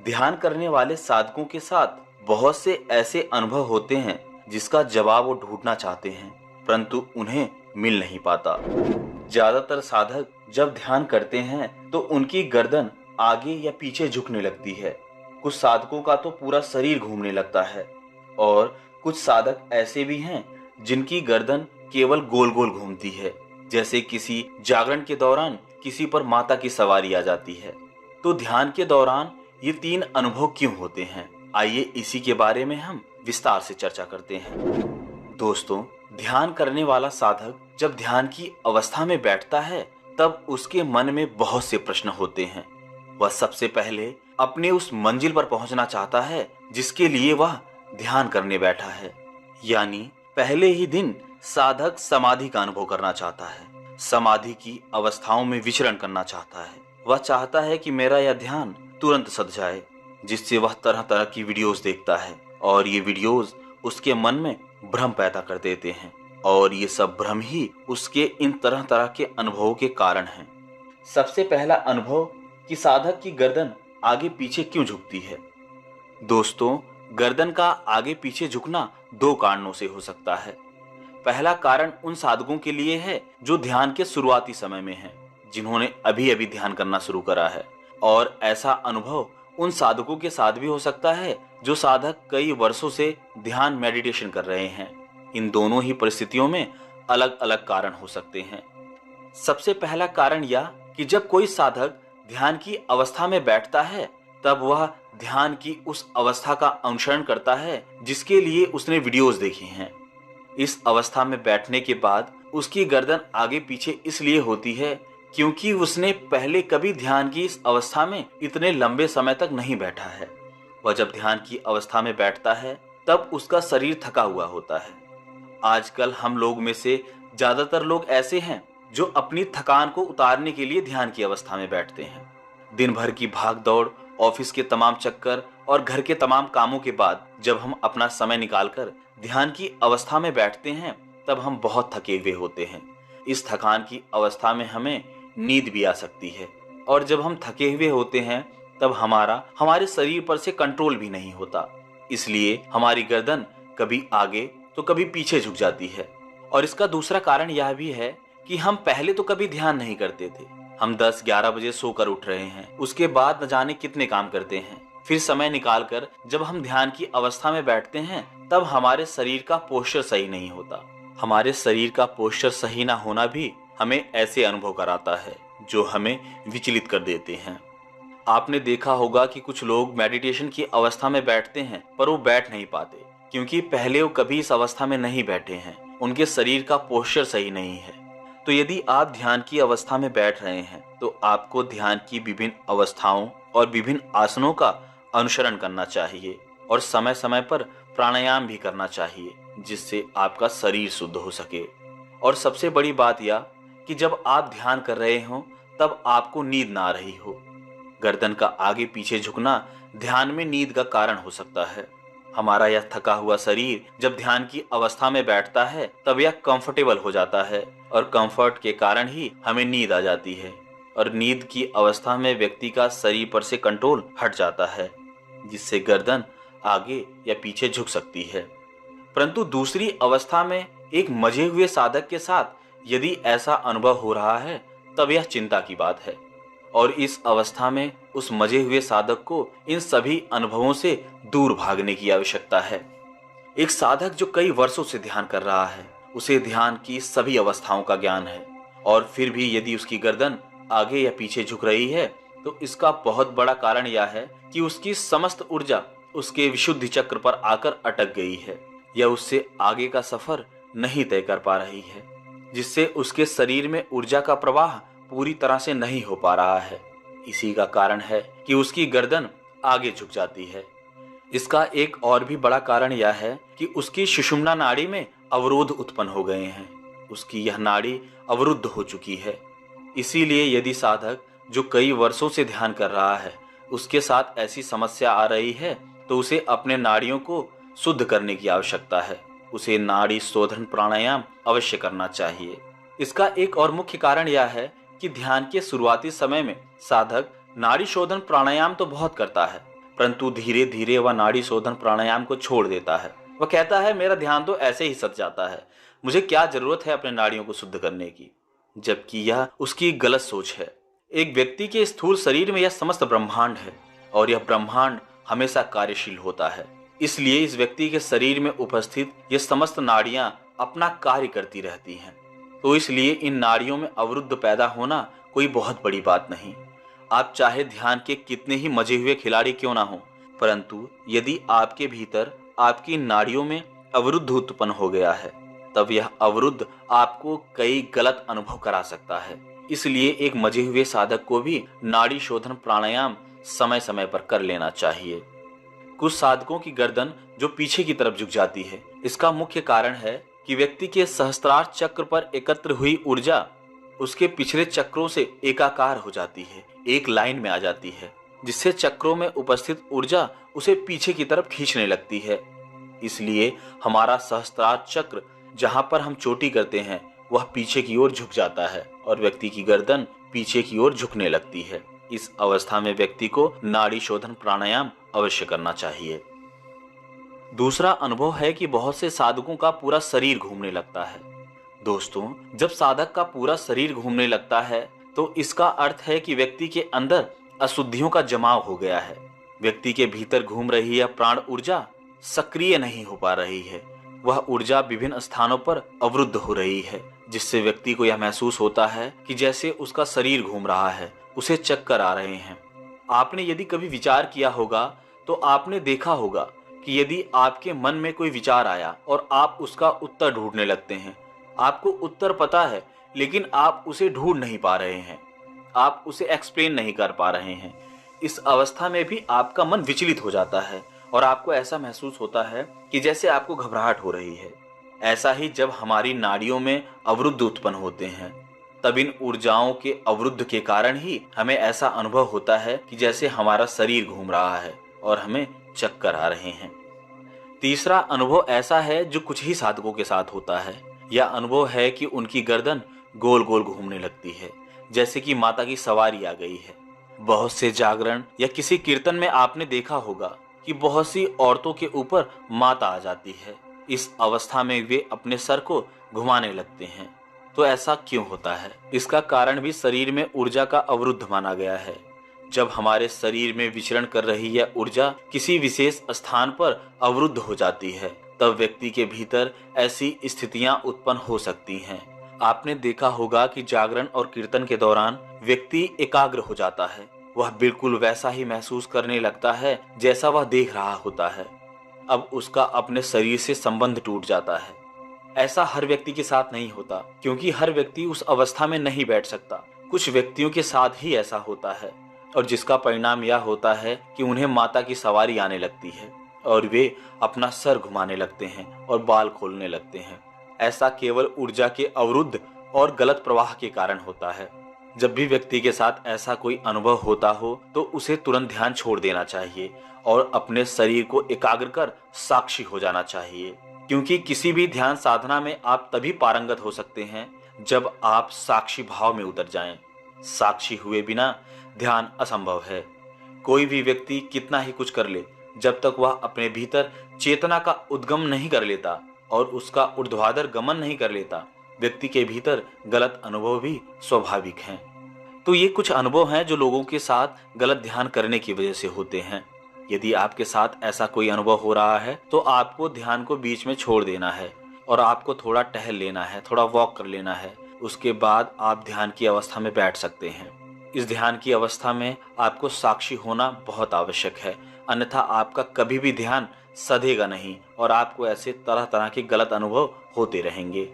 ध्यान करने वाले साधकों के साथ बहुत से ऐसे अनुभव होते हैं जिसका जवाब वो ढूंढना चाहते हैं, परंतु उन्हें मिल नहीं पाता। ज्यादातर साधक जब ध्यान करते हैं तो उनकी गर्दन आगे या पीछे झुकने लगती है। कुछ साधकों का तो पूरा शरीर घूमने लगता है और कुछ साधक ऐसे भी हैं जिनकी गर्दन केवल गोल गोल घूमती है, जैसे किसी जागरण के दौरान किसी पर माता की सवारी आ जाती है। तो ध्यान के दौरान ये 3 अनुभव क्यों होते हैं, आइए इसी के बारे में हम विस्तार से चर्चा करते हैं। दोस्तों, ध्यान करने वाला साधक जब ध्यान की अवस्था में बैठता है तब उसके मन में बहुत से प्रश्न होते हैं। वह सबसे पहले अपने उस मंजिल पर पहुंचना चाहता है जिसके लिए वह ध्यान करने बैठा है। यानी पहले ही दिन साधक समाधि का अनुभव करना चाहता है, समाधि की अवस्थाओं में विचरण करना चाहता है। वह चाहता है कि मेरा यह ध्यान तुरंत सध जाए, जिससे वह तरह तरह की वीडियोस देखता है और ये वीडियोस उसके मन में भ्रम पैदा कर देते हैं और ये सब भ्रम ही उसके इन तरह तरह के अनुभवों के कारण हैं। सबसे पहला अनुभव कि साधक की गर्दन आगे पीछे क्यों झुकती है। दोस्तों, गर्दन का आगे पीछे झुकना 2 कारणों से हो सकता है। पहला कारण उन साधकों के लिए है जो ध्यान के शुरुआती समय में हैं, जिन्होंने अभी अभी ध्यान करना शुरू करा है, और ऐसा अनुभव उन साधकों के साथ भी हो सकता है जो साधक कई वर्षों से ध्यान मेडिटेशन कर रहे हैं। इन दोनों ही परिस्थितियों में अलग अलग कारण हो सकते हैं। सबसे पहला कारण यह कि जब कोई साधक ध्यान की अवस्था में बैठता है तब वह ध्यान की उस अवस्था का अनुसरण करता है जिसके लिए उसने वीडियोस देखी हैं। इस अवस्था में बैठने के बाद उसकी गर्दन आगे पीछे इसलिए होती है क्योंकि उसने पहले कभी ध्यान की इस अवस्था में इतने लंबे समय तक नहीं बैठा है। वह जब ध्यान की अवस्था में बैठता है तब उसका शरीर थका हुआ होता है। आजकल हम लोग में से ज्यादातर लोग ऐसे हैं जो अपनी थकान को उतारने के लिए ध्यान की अवस्था में बैठते हैं। दिन भर की भाग दौड़, ऑफिस के तमाम चक्कर और घर के तमाम कामों के बाद जब हम अपना समय निकालकर ध्यान की अवस्था में बैठते हैं तब हम बहुत थके हुए होते हैं। इस थकान की अवस्था में हमें नींद भी आ सकती है और जब हम थके हुए होते हैं तब हमारे शरीर पर से कंट्रोल भी नहीं होता, इसलिए हमारी गर्दन कभी आगे तो कभी पीछे झुक जाती है। और इसका दूसरा कारण यह भी है कि हम पहले तो कभी ध्यान नहीं करते थे। हम 10-11 बजे सोकर उठ रहे हैं, उसके बाद न जाने कितने काम करते हैं। फिर समय निकालकर जब हम ध्यान की अवस्था में बैठते हैं तब हमारे शरीर का पोस्चर सही नहीं होता। हमारे शरीर का पोस्चर सही ना होना भी हमें ऐसे अनुभव कराता है जो हमें विचलित कर देते हैं। आपने देखा होगा कि कुछ लोग मेडिटेशन की अवस्था में बैठते हैं पर वो बैठ नहीं पाते क्योंकि पहले वो कभी इस अवस्था में नहीं बैठे हैं, उनके शरीर का पोस्चर सही नहीं है। तो यदि आप ध्यान की अवस्था में बैठ रहे हैं तो आपको ध्यान की विभिन्न अवस्थाओं और विभिन्न आसनों का अनुसरण करना चाहिए और समय समय पर प्राणायाम भी करना चाहिए जिससे आपका शरीर शुद्ध हो सके। और सबसे बड़ी बात यह कि जब आप ध्यान कर रहे हो तब आपको नींद ना आ रही हो। गर्दन का आगे पीछे झुकना ध्यान में नींद का कारण हो सकता है। हमारा यह थका हुआ शरीर जब ध्यान की अवस्था में बैठता है तब यह कंफर्टेबल हो जाता है और कंफर्ट के कारण ही हमें नींद आ जाती है और नींद की अवस्था में व्यक्ति का शरीर पर से कंट्रोल हट जाता है जिससे गर्दन आगे या पीछे झुक सकती है। परंतु दूसरी अवस्था में एक मजे हुए साधक के साथ यदि ऐसा अनुभव हो रहा है तब यह चिंता की बात है और इस अवस्था में उस मजे हुए साधक को इन सभी अनुभवों से दूर भागने की आवश्यकता है। एक साधक जो कई वर्षों से ध्यान कर रहा है उसे ध्यान की सभी अवस्थाओं का ज्ञान है और फिर भी यदि उसकी गर्दन आगे या पीछे झुक रही है तो इसका बहुत बड़ा कारण यह है कि उसकी समस्त ऊर्जा उसके विशुद्धि चक्र पर आकर अटक गई है या उससे आगे का सफर नहीं तय कर पा रही है, जिससे उसके शरीर में ऊर्जा का प्रवाह पूरी तरह से नहीं हो पा रहा है। इसी का कारण है कि उसकी गर्दन आगे झुक जाती है। इसका एक और भी बड़ा कारण यह है कि उसकी सुषुम्ना नाड़ी में अवरोध उत्पन्न हो गए हैं। उसकी यह नाड़ी अवरुद्ध हो चुकी है। इसीलिए यदि साधक जो कई वर्षों से ध्यान कर रहा है उसके साथ ऐसी समस्या आ रही है तो उसे अपने नाड़ियों को शुद्ध करने की आवश्यकता है। उसे नाड़ी शोधन प्राणायाम अवश्य करना चाहिए। इसका एक और मुख्य कारण यह है कि ध्यान के शुरुआती समय में साधक नाड़ी शोधन प्राणायाम तो बहुत करता है परंतु धीरे धीरे वह नाड़ी शोधन प्राणायाम को छोड़ देता है। वह कहता है मेरा ध्यान तो ऐसे ही सध जाता है, मुझे क्या जरूरत है अपने नाड़ियों को शुद्ध करने की। जबकि यह उसकी गलत सोच है। एक व्यक्ति के स्थूल शरीर में यह समस्त ब्रह्मांड है और यह ब्रह्मांड हमेशा कार्यशील होता है। इसलिए इस व्यक्ति के शरीर में उपस्थित ये समस्त नाड़ियां अपना कार्य करती रहती हैं। तो इसलिए इन नाड़ियों में अवरुद्ध पैदा होना कोई बहुत बड़ी बात नहीं। आप चाहे ध्यान के कितने ही मजे हुए खिलाड़ी क्यों ना हो, परंतु यदि आपके भीतर आपकी नाड़ियों में अवरुद्ध उत्पन्न हो गया है, तब यह अवरुद्ध आपको कई गलत अनुभव करा सकता है। इसलिए एक मजे हुए साधक को भी नाड़ी शोधन प्राणायाम समय समय पर कर लेना चाहिए। कुछ साधकों की गर्दन जो पीछे की तरफ झुक जाती है, इसका मुख्य कारण है कि व्यक्ति के सहस्त्रार चक्र पर एकत्र हुई ऊर्जा उसके पिछले चक्रों से एकाकार हो जाती है, एक लाइन में आ जाती है, जिससे चक्रों में उपस्थित ऊर्जा उसे पीछे की तरफ खींचने लगती है। इसलिए हमारा सहस्त्रार चक्र जहां पर हम चोटी करते हैं वह पीछे की ओर झुक जाता है और व्यक्ति की गर्दन पीछे की ओर झुकने लगती है। इस अवस्था में व्यक्ति को नाड़ी शोधन प्राणायाम अवश्य करना चाहिए। दूसरा अनुभव है कि बहुत से साधकों का पूरा शरीर घूमने लगता है। दोस्तों, जब साधक का पूरा शरीर घूमने लगता है तो इसका अर्थ है कि व्यक्ति के अंदर अशुद्धियों का जमाव हो गया है। व्यक्ति के भीतर घूम रही यह प्राण ऊर्जा सक्रिय नहीं हो पा रही है। वह ऊर्जा विभिन्न स्थानों पर अवरुद्ध हो रही है, जिससे व्यक्ति को यह महसूस होता है कि जैसे उसका शरीर घूम रहा है, उसे चक्कर आ रहे हैं। आपने यदि कभी विचार किया होगा तो आपने देखा होगा कि यदि आपके मन में कोई विचार आया और आप उसका उत्तर ढूंढने लगते हैं, आपको उत्तर पता है लेकिन आप उसे ढूंढ नहीं पा रहे हैं, आप उसे एक्सप्लेन नहीं कर पा रहे हैं। इस अवस्था में भी आपका मन विचलित हो जाता है और आपको ऐसा महसूस होता है कि जैसे आपको घबराहट हो रही है। ऐसा ही जब हमारी नाड़ियों में अवरुद्ध उत्पन्न होते हैं, तब इन ऊर्जाओं के अवरुद्ध के कारण ही हमें ऐसा अनुभव होता है कि जैसे हमारा शरीर घूम रहा है और हमें चक्कर आ रहे हैं। तीसरा अनुभव ऐसा है जो कुछ ही साधकों के साथ होता है। यह अनुभव है कि उनकी गर्दन गोल गोल घूमने लगती है, जैसे कि माता की सवारी आ गई है। बहुत से जागरण या किसी कीर्तन में आपने देखा होगा कि बहुत सी औरतों के ऊपर माता आ जाती है। इस अवस्था में वे अपने सर को घुमाने लगते हैं। तो ऐसा क्यों होता है? इसका कारण भी शरीर में ऊर्जा का अवरुद्ध माना गया है। जब हमारे शरीर में विचरण कर रही यह ऊर्जा किसी विशेष स्थान पर अवरुद्ध हो जाती है, तब व्यक्ति के भीतर ऐसी स्थितियां उत्पन्न हो सकती हैं। आपने देखा होगा कि जागरण और कीर्तन के दौरान व्यक्ति एकाग्र हो जाता है। वह बिल्कुल वैसा ही महसूस करने लगता है जैसा वह देख रहा होता है। अब उसका अपने शरीर से संबंध टूट जाता है। ऐसा हर व्यक्ति के साथ नहीं होता, क्योंकि हर व्यक्ति उस अवस्था में नहीं बैठ सकता। कुछ व्यक्तियों के साथ ही ऐसा होता है और जिसका परिणाम यह होता है कि उन्हें माता की सवारी आने लगती है और वे अपना सर घुमाने लगते हैं और बाल खोलने लगते हैं। ऐसा केवल ऊर्जा के अवरुद्ध और गलत प्रवाह के कारण होता है। जब भी व्यक्ति के साथ ऐसा कोई अनुभव होता हो तो उसे तुरंत ध्यान छोड़ देना चाहिए और अपने शरीर को एकाग्र कर साक्षी हो जाना चाहिए, क्योंकि किसी भी ध्यान साधना में आप तभी पारंगत हो सकते हैं जब आप साक्षी भाव में उतर जाएं। साक्षी हुए बिना ध्यान असंभव है। कोई भी व्यक्ति कितना ही कुछ कर ले, जब तक वह अपने भीतर चेतना का उद्गम नहीं कर लेता और उसका ऊर्ध्वाधर गमन नहीं कर लेता, व्यक्ति के भीतर गलत अनुभव भी स्वाभाविक हैं। तो ये कुछ अनुभव हैं जो लोगों के साथ गलत ध्यान करने की वजह से होते हैं। यदि आपके साथ ऐसा कोई अनुभव हो रहा है तो आपको ध्यान को बीच में छोड़ देना है और आपको थोड़ा टहल लेना है, थोड़ा वॉक कर लेना है। उसके बाद आप ध्यान की अवस्था में बैठ सकते हैं। इस ध्यान की अवस्था में आपको साक्षी होना बहुत आवश्यक है, अन्यथा आपका कभी भी ध्यान सधेगा नहीं और आपको ऐसे तरह तरह के गलत अनुभव होते रहेंगे।